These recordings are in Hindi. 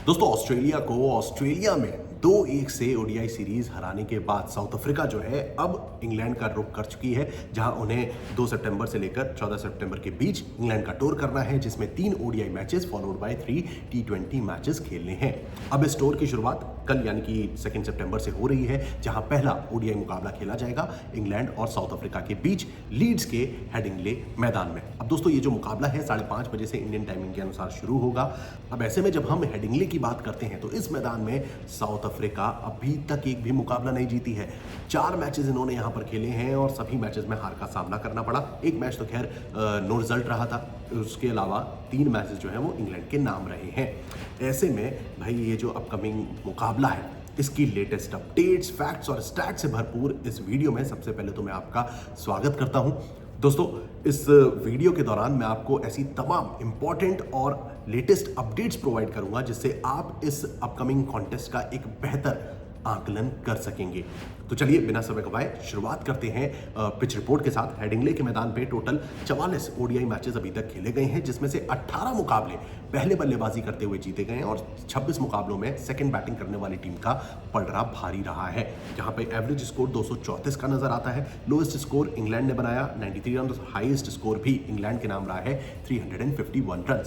दोस्तों ऑस्ट्रेलिया में 2-1 से ओडीआई सीरीज हराने के बाद साउथ अफ्रीका जो है अब इंग्लैंड का रुख कर चुकी है, जहां उन्हें 2 सितंबर से लेकर 14 सितंबर के बीच इंग्लैंड का टूर करना है, जिसमें 3 ODI matches followed by 3 T20 matches खेलने हैं। अब इस टूर की शुरुआत कल यानी कि 2 सितंबर से हो रही है, जहां पहला ओडीआई मुकाबला खेला जाएगा इंग्लैंड और साउथ अफ्रीका के बीच लीड्स के हेडिंग्ले मैदान में। अब दोस्तों ये जो मुकाबला है 5:30 बजे से इंडियन टाइमिंग के अनुसार शुरू होगा। अब ऐसे में जब हम हेडिंग्ले की बात करते हैं तो इस मैदान में साउथ अफ्रीका अभी तक एक भी मुकाबला नहीं जीती है। 4 मैचेस इन्होंने यहां पर खेले हैं और सभी मैचेस में हार का सामना करना पड़ा। एक मैच तो खैर नो रिजल्ट रहा था, उसके अलावा 3 मैचेस जो है वो इंग्लैंड के नाम रहे हैं। ऐसे में भाई ये जो अपकमिंग मुकाबला है इसकी लेटेस्ट अपडेट्स, फैक्ट्स और स्टैट्स से भरपूर इस वीडियो में सबसे पहले तो मैं आपका स्वागत करता हूं। दोस्तों इस वीडियो के दौरान मैं आपको ऐसी तमाम इंपॉर्टेंट और लेटेस्ट अपडेट्स प्रोवाइड करूंगा जिससे आप इस अपकमिंग कॉन्टेस्ट का एक बेहतर आकलन कर सकेंगे। तो चलिए बिना समय गवाए शुरुआत करते हैं पिच रिपोर्ट के साथ। हेडिंग्ले के मैदान पे टोटल 44 ओडीआई मैचेस अभी तक खेले गए हैं, जिसमें से 18 मुकाबले पहले बल्लेबाजी करते हुए जीते गए हैं और 26 मुकाबलों में सेकंड बैटिंग करने वाली टीम का पलड़ा भारी रहा है, जहां पे एवरेज स्कोर 234 का नजर आता है। लोएस्ट स्कोर इंग्लैंड ने बनाया 93 रन, हाईएस्ट स्कोर भी इंग्लैंड के नाम रहा है 351 रन।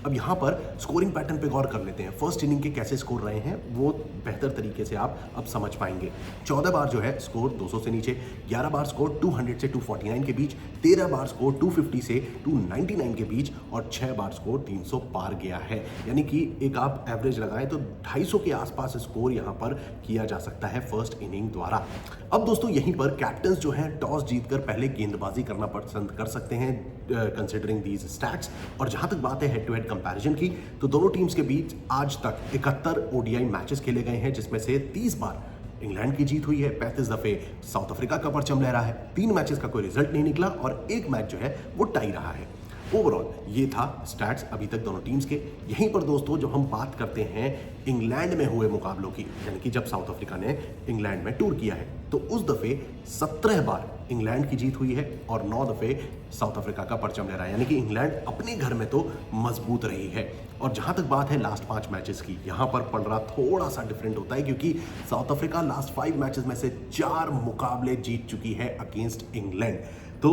अब यहां पर स्कोरिंग पैटर्न पे गौर कर लेते हैं। फर्स्ट इनिंग के कैसे स्कोर रहे हैं वो बेहतर तरीके से आप अब समझ पाएंगे। 14 बार जो है स्कोर 200 से नीचे, 11 बार स्कोर 200 से 249 के बीच, 13 बार स्कोर 250 से 299 के बीच और 6 बार स्कोर 300 पार गया है। यानी कि एक आप एवरेज लगाएं तो 250 के आसपास स्कोर यहां पर किया जा सकता है फर्स्ट इनिंग द्वारा। अब दोस्तों यहीं पर कैप्टन्स जो हैं टॉस जीतकर पहले गेंदबाजी करना पसंद कर सकते हैं कंसिडरिंग दीज स्टैट्स। और जहां तक बात है हेड टू हेड कंपैरिजन की, तो दोनों टीम्स के बीच आज तक 71 ओडीआई मैचेस खेले गए हैं, जिसमें से 30 बार इंग्लैंड की जीत हुई है, 35 दफे साउथ अफ्रीका का परचम लहरा है। 3 मैचेस का कोई रिजल्ट नहीं निकला और 1 मैच जो है वो टाई रहा है। ओवरऑल ये था स्टैट्स अभी तक दोनों टीम्स के। यहीं पर दोस्तों जब हम बात करते हैं इंग्लैंड में हुए मुकाबलों की, यानी कि जब साउथ अफ्रीका ने इंग्लैंड में टूर किया है, तो उस दफे 17 बार इंग्लैंड की जीत हुई है और 9 दफे साउथ अफ्रीका का परचम लहरा है, यानी कि इंग्लैंड अपने घर में तो मजबूत रही है। और जहां तक बात है लास्ट 5 मैचेस की, यहां पर पलड़ा थोड़ा सा डिफरेंट होता है, क्योंकि साउथ अफ्रीका लास्ट 5 मैचेस में से 4 मुकाबले जीत चुकी है अगेंस्ट इंग्लैंड। तो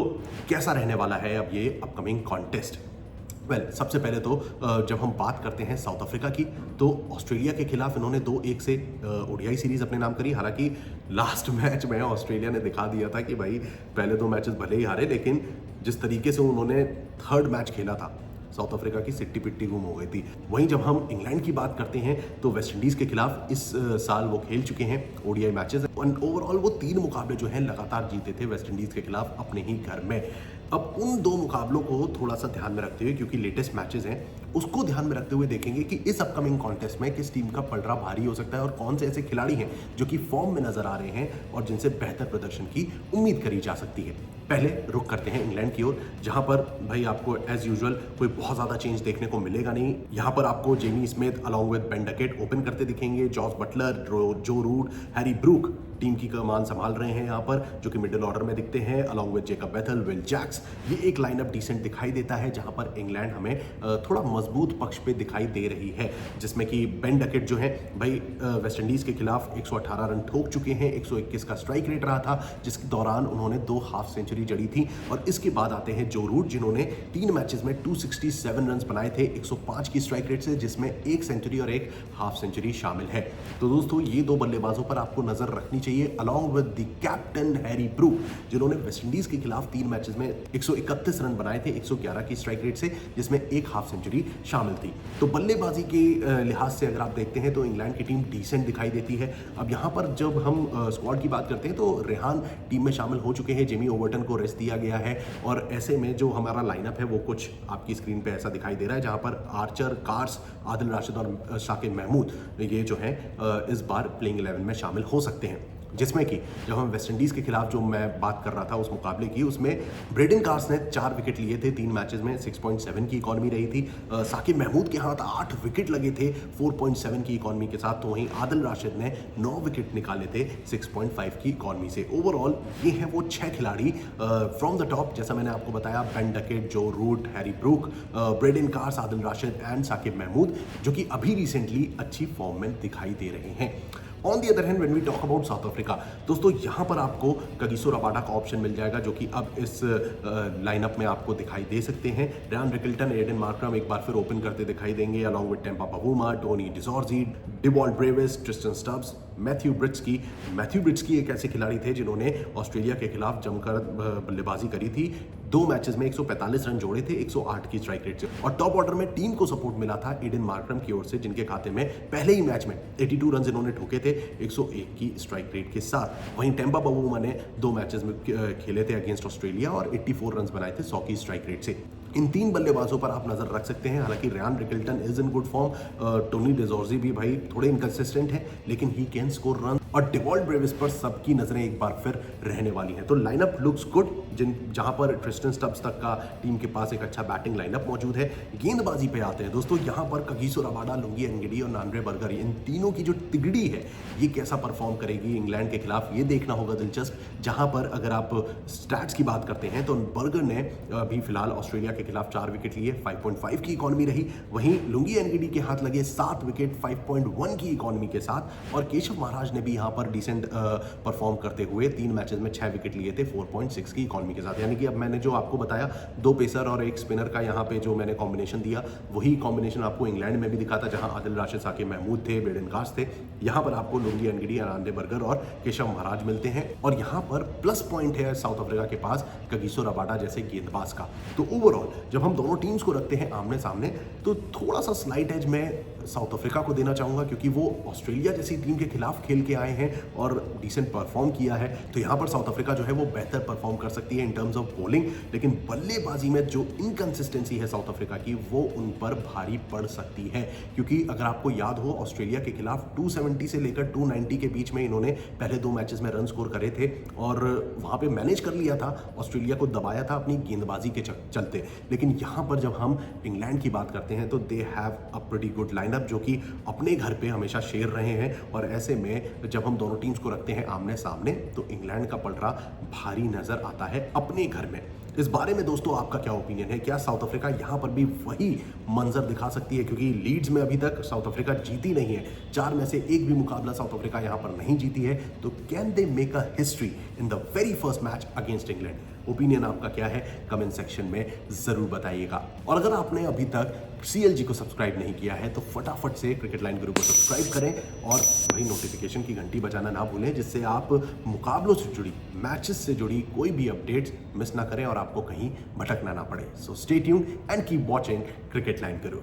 कैसा रहने वाला है अब ये अपकमिंग कॉन्टेस्ट? सबसे पहले तो जब हम बात करते हैं साउथ अफ्रीका की, तो ऑस्ट्रेलिया के खिलाफ इन्होंने 2-1 से ओडीआई सीरीज अपने नाम करी। हालांकि लास्ट मैच में ऑस्ट्रेलिया ने दिखा दिया था कि भाई पहले 2 मैचेस भले ही हारे, लेकिन जिस तरीके से उन्होंने थर्ड मैच खेला था साउथ अफ्रीका की सिट्टी पिट्टी गुम हो गई थी। वहीं जब हम इंग्लैंड की बात करते हैं तो वेस्ट इंडीज के खिलाफ इस साल वो खेल चुके हैं ओडीआई मैचेस। ओवरऑल वो 3 मुकाबले जो हैं लगातार जीते थे वेस्ट इंडीज के खिलाफ अपने ही घर में। अब उन 2 मुकाबलों को थोड़ा सा ध्यान में रखते हुए, क्योंकि लेटेस्ट मैचेस हैं, उसको ध्यान में रखते हुए देखेंगे कि इस अपकमिंग कॉन्टेस्ट में किस टीम का पलड़ा भारी हो सकता है और कौन से ऐसे खिलाड़ी हैं जो कि फॉर्म में नजर आ रहे हैं और जिनसे बेहतर प्रदर्शन की उम्मीद करी जा सकती है। पहले रुख करते हैं इंग्लैंड की ओर, जहां पर भाई आपको एज यूजुअल कोई बहुत ज्यादा चेंज देखने को मिलेगा नहीं। यहां पर आपको Jamie Smith along with Ben Duckett open करते दिखेंगे। जॉस बटलर, जो रूट, हैरी ब्रूक टीम की कमान संभाल रहे हैं यहाँ पर, जो कि मिडिल ऑर्डर में दिखते हैं along with Jacob Bethell, Will Jacks. ये एक लाइनअप डिसेंट दिखाई देता है, जहां पर इंग्लैंड हमें थोड़ा मजबूत पक्ष पे दिखाई दे रही है, जिसमें कि बेन डकेट जो है भाई वेस्ट इंडीज के खिलाफ 118 रन ठोक चुके हैं। 121 का स्ट्राइक रेट रहा था, जिसके दौरान उन्होंने 2 हाफ सेंचुरी जड़ी थी। और इसके बाद आते हैं जो रूट, जिन्होंने 3 मैचेस में 267 रन बनाए थे 105 की स्ट्राइक रेट से, जिसमें 1 सेंचुरी और 1 हाफ सेंचुरी शामिल है। तो दोस्तों ये 2 बल्लेबाजों पर आपको नजर रखनी चाहिए along with the captain Harry Brook, जिन्होंने वेस्ट इंडीज के खिलाफ 3 मैचेस में 131 रन बनाए थे 111 की स्ट्राइक रेट से, जिसमें 1 हाफ सेंचुरी शामिल थी। तो बल्लेबाजी के लिहाज से अगर आप देखते हैं तो इंग्लैंड की टीम डिसेंट दिखाई देती है। अब यहाँ पर जब हम स्क्वाड की बात करते हैं तो रेहान टीम में शामिल हो चुके हैं, जेमी ओवर्टन को रेस्ट दिया गया है और ऐसे में जो हमारा लाइनअप है वो कुछ आपकी स्क्रीन पे ऐसा दिखाई दे रहा है, जहां पर आर्चर, कार्स, आदिल राशिद और शाकिब महमूद ये जो है इस बार प्लेइंग 11 में शामिल हो सकते हैं। जिसमें कि जब हम वेस्ट इंडीज़ के खिलाफ जो मैं बात कर रहा था उस मुकाबले की, उसमें ब्रेडन कार्स ने 4 विकेट लिए थे 3 मैचेस में, 6.7 की इकॉनमी रही थी। साकिब महमूद के हाथ 8 विकेट लगे थे 4.7 की इकॉनमी के साथ, तो वहीं आदिल राशिद ने 9 विकेट निकाले थे 6.5 की इकॉनमी से। ओवरऑल ये हैं वो 6 खिलाड़ी फ्रॉम द टॉप, जैसा मैंने आपको बताया, Ben Duckett, Joe Root, Harry Brook, Brydon Carse, Adil Rashid and Saqib Mahmood, जो कि अभी रिसेंटली अच्छी फॉर्म में दिखाई दे रहे हैं। On the other hand when we talk about South Africa, दोस्तों यहाँ पर आपको कगिसो रबाडा का ऑप्शन मिल जाएगा, जो कि अब इस लाइनअप में आपको दिखाई दे सकते हैं। रयान रिकल्टन, एडन मार्करम एक बार फिर ओपन करते दिखाई देंगे, along with Temba Bavuma, Tony de Zorzi, Dewald Brevis, Tristan Stubbs, Matthew Breetzke एक ऐसे खिलाड़ी थे जिन्होंने ऑस्ट्रेलिया के खिलाफ जमकर बल्लेबाजी करी थी। 2 मैचेस में 145 रन जोड़े थे 108 की स्ट्राइक रेट से, और टॉप ऑर्डर में टीम को सपोर्ट मिला था एडन मार्करम की ओर से, जिनके खाते में पहले ही मैच में 82 रन इन्होंने ठोके थे 101 की स्ट्राइक रेट के साथ। वहीं टेम्पा बावूमा ने 2 मैचेस में खेले थे अगेंस्ट ऑस्ट्रेलिया और 84 रन बनाए थे 100 की स्ट्राइक रेट से। इन 3 बल्लेबाजों पर आप नजर रख सकते हैं। हालांकि Ryan Rickelton is in good form, Tony de Zorzi भी भाई थोड़े इनकंसिस्टेंट है, लेकिन ही कैन स्कोर रन, और डिवॉल्ट ब्रेविस पर सबकी नजरें एक बार फिर रहने वाली हैं। तो लाइनअप लुक्स गुड, जहां पर ट्रिस्टन स्टब्स तक का टीम के पास एक अच्छा बैटिंग लाइनअप मौजूद है। गेंदबाजी पे आते हैं दोस्तों, यहां पर कगिसो रबाडा, लुंगी एनगिडी और नांड्रे बर्गर, इन तीनों की जो तिगड़ी है ये कैसा परफॉर्म करेगी इंग्लैंड के खिलाफ, ये देखना होगा दिलचस्प। जहां पर अगर आप स्टैट्स की बात करते हैं तो बर्गर ने अभी फिलहाल ऑस्ट्रेलिया के खिलाफ 4 विकेट लिए, 5.5 की इकॉनमी रही। वहीं लुंगी एनगिडी के हाथ लगे 7 विकेट 5.1 की इकॉनमी के साथ, और केशव महाराज ने भी यहाँ पर डिसेंट परफॉर्म करते हुए 3 मैचेस में 6 विकेट लिए थे 4.6 की इकॉनमी के साथ। यानी कि अब मैंने जो आपको बताया 2 पेसर और 1 स्पिनर का यहाँ पे जो मैंने कॉम्बिनेशन दिया, वही कॉम्बिनेशन आपको इंग्लैंड में भी दिखा था, जहां आदिल राशिद, साकिब महमूद थे, ब्रेडन कार्स थे। यहाँ पर आपको लुंगी एनगिडी, नांड्रे बर्गर और केशव महाराज मिलते हैं, और यहाँ पर प्लस पॉइंट है साउथ अफ्रीका के पास कगिसो रबाडा जैसे गेंदबाज का। तो ओवरऑल जब हम दोनों टीम्स को रखते हैं आमने सामने, तो थोड़ा सा स्लाइट एज मैं साउथ अफ्रीका को देना चाहूंगा, क्योंकि वो ऑस्ट्रेलिया जैसी टीम के खिलाफ खेल के आए हैं और डिसेंट परफॉर्म किया है। तो यहाँ पर साउथ अफ्रीका जो है वो बेहतर परफॉर्म कर सकती है इन टर्म्स ऑफ बॉलिंग, लेकिन बल्लेबाजी में जो इनकंसिस्टेंसी है साउथ अफ्रीका की, वो उन पर भारी पड़ सकती है। क्योंकि अगर आपको याद हो, ऑस्ट्रेलिया के खिलाफ 270 से लेकर 290 के बीच में इन्होंने पहले 2 मैचेस में रन स्कोर करे थे, और वहां पे मैनेज कर लिया था, ऑस्ट्रेलिया को दबाया था अपनी गेंदबाजी के चलते। लेकिन यहाँ पर जब हम इंग्लैंड की बात करते हैं तो they have a pretty good lineup, जो कि अपने घर पे हमेशा शेर रहे हैं, और ऐसे में जब हम दोनों टीम्स को रखते हैं आमने सामने, तो इंग्लैंड का पलड़ा भारी नजर आता है अपने घर में। इस बारे में दोस्तों आपका क्या ओपिनियन है? क्या साउथ अफ्रीका यहाँ पर भी वही मंजर दिखा सकती है? क्योंकि लीड्स में अभी तक साउथ अफ्रीका जीती नहीं है, 4 में से एक भी मुकाबला साउथ अफ्रीका यहाँ पर नहीं जीती है। तो can they make a history in the very first match against England? Opinion आपका क्या है? कमेंट सेक्शन में जरूर बताइएगा। और अगर आपने अभी तक CLG को सब्सक्राइब नहीं किया है तो फटाफट से क्रिकेट लाइन गुरु को सब्सक्राइब करें, और वही नोटिफिकेशन की घंटी बजाना ना भूलें, जिससे आप मुकाबलों से जुड़ी, मैचेस से जुड़ी कोई भी अपडेट्स मिस ना करें और आपको कहीं भटकना ना पड़े। So stay tuned and keep watching cricket line Guru.